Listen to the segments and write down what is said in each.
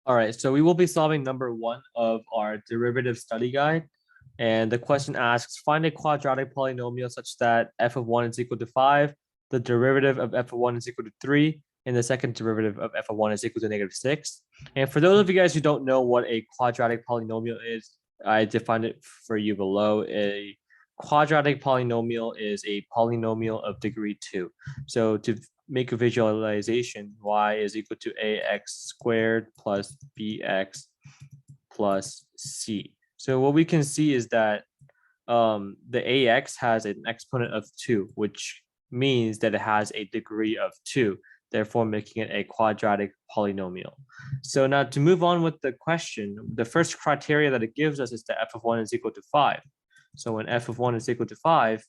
All right, so we will be solving number one of our derivative study guide. And the question asks, find a quadratic polynomial such that f of 1 is equal to 5, the derivative of f of 1 is equal to 3, and the second derivative of f of 1 is equal to negative 6. And for those of you guys who don't know what a quadratic polynomial is, I defined it for you below. A quadratic polynomial is a polynomial of degree 2. So to make a visualization, y is equal to ax squared plus bx plus c. So what we can see is that the ax has an exponent of 2, which means that it has a degree of 2, therefore making it a quadratic polynomial. So now to move on with the question, the first criteria that it gives us is that f of 1 is equal to 5. So when f of 1 is equal to 5,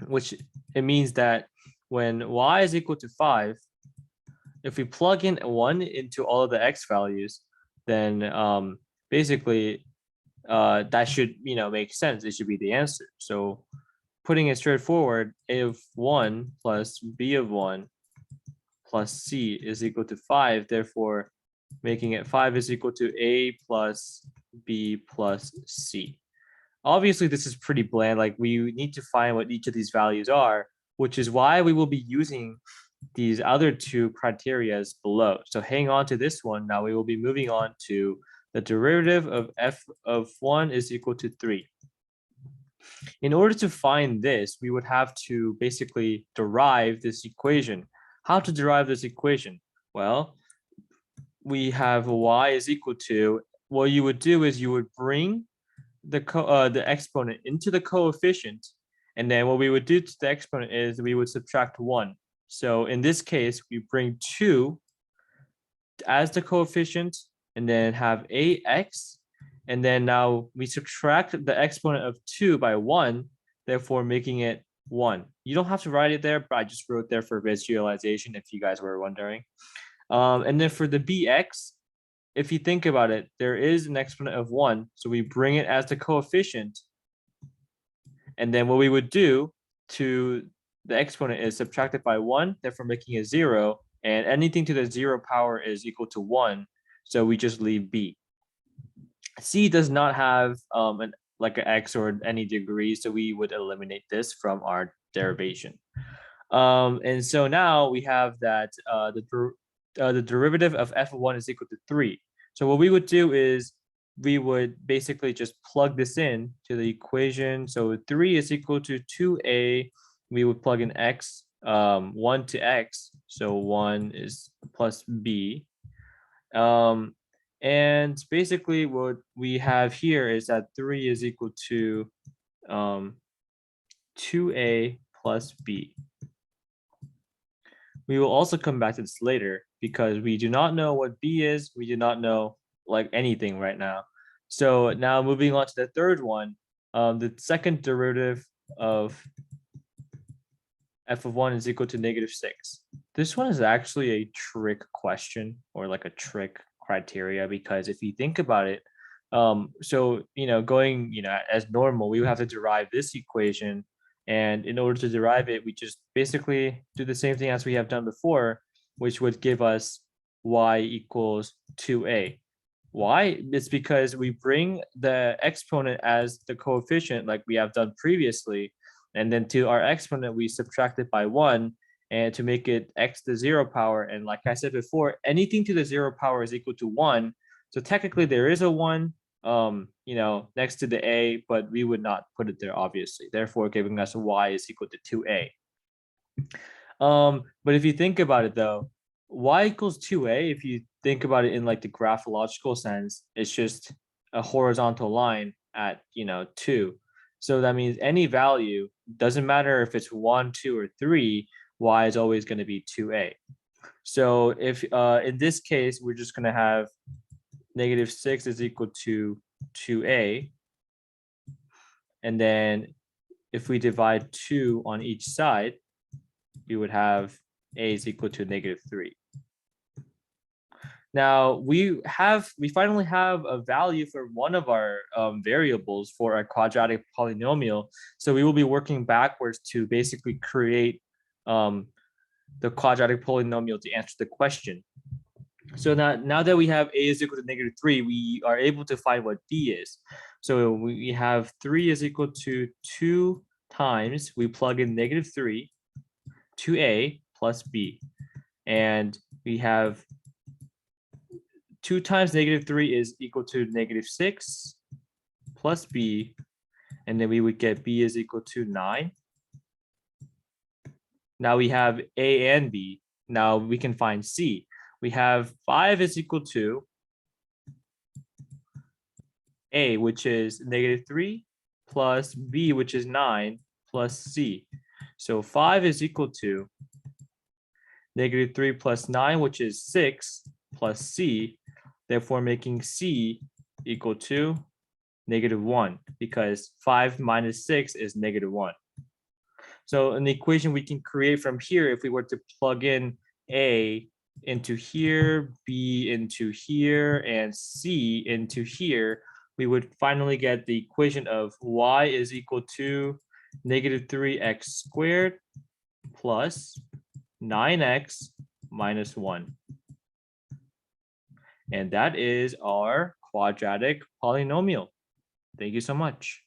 which it means that when y is equal to 5, if we plug in 1 into all of the x values, then basically that should make sense. It should be the answer. So putting it straightforward, a of 1 plus b of 1 plus c is equal to 5. Therefore, making it 5 is equal to a plus b plus c. Obviously, this is pretty bland. Like, we need to find what each of these values are, which is why we will be using these other two criteria below. So hang on to this one. Now we will be moving on to the derivative of f of 1 is equal to 3. In order to find this, we would have to basically derive this equation. How to derive this equation? Well, we have y is equal to, what you would do is you would bring the exponent into the coefficient, and then what we would do to the exponent is we would subtract 1. So in this case, we bring 2 as the coefficient and then have ax, and then now we subtract the exponent of 2 by 1, therefore making it 1. You don't have to write it there, but I just wrote there for visualization if you guys were wondering. And then for the bx, if you think about it, there is an exponent of 1, so we bring it as the coefficient, and then what we would do to the exponent is subtract it by 1, therefore making it 0, and anything to the 0 power is equal to 1, so we just leave b. C does not have like an x or any degree, so we would eliminate this from our derivation. And so now we have that the derivative of f of 1 is equal to 3. So what we would do is we would basically just plug this in to the equation. So 3 is equal to 2a. We would plug in x, 1 to x. So 1 is plus b. And basically what we have here is that 3 is equal to 2a plus b. We will also come back to this later because we do not know what b is. We do not know like anything right now. So now moving on to the third one, the second derivative of f of 1 is equal to negative 6. This one is actually a trick question, or like a trick criteria, because if you think about it, so going as normal, we would have to derive this equation, and in order to derive it, we just basically do the same thing as we have done before, which would give us y equals 2a. Why? It's because we bring the exponent as the coefficient like we have done previously, and then to our exponent, we subtract it by 1, and to make it x to the 0 power. And like I said before, anything to the 0 power is equal to 1. So technically there is a 1, next to the a, but we would not put it there, obviously. Therefore, giving us y is equal to 2a. But if you think about it though, y equals 2a, if you think about it in like the graphological sense, it's just a horizontal line at 2. So that means any value, doesn't matter if it's 1, 2, or 3, y is always going to be 2a. So if in this case, we're just going to have negative 6 is equal to 2a. And then if we divide 2 on each side, we would have a is equal to negative 3. Now we finally have a value for one of our variables for a quadratic polynomial. So we will be working backwards to basically create the quadratic polynomial to answer the question. So now that we have a is equal to -3, we are able to find what b is. So we have 3 is equal to 2 times, we plug in -3 to a plus b. And we have 2 times -3 is equal to -6 plus b. And then we would get b is equal to 9. Now we have a and b. Now we can find c. We have 5 is equal to a, which is -3, plus b, which is 9, plus c. So 5 is equal to -3 plus 9, which is 6, plus c, therefore making c equal to -1, because 5 minus 6 is -1. So an equation we can create from here, if we were to plug in a into here, b into here, and c into here, we would finally get the equation of y is equal to -3x squared plus 9x minus 1. And that is our quadratic polynomial. Thank you so much.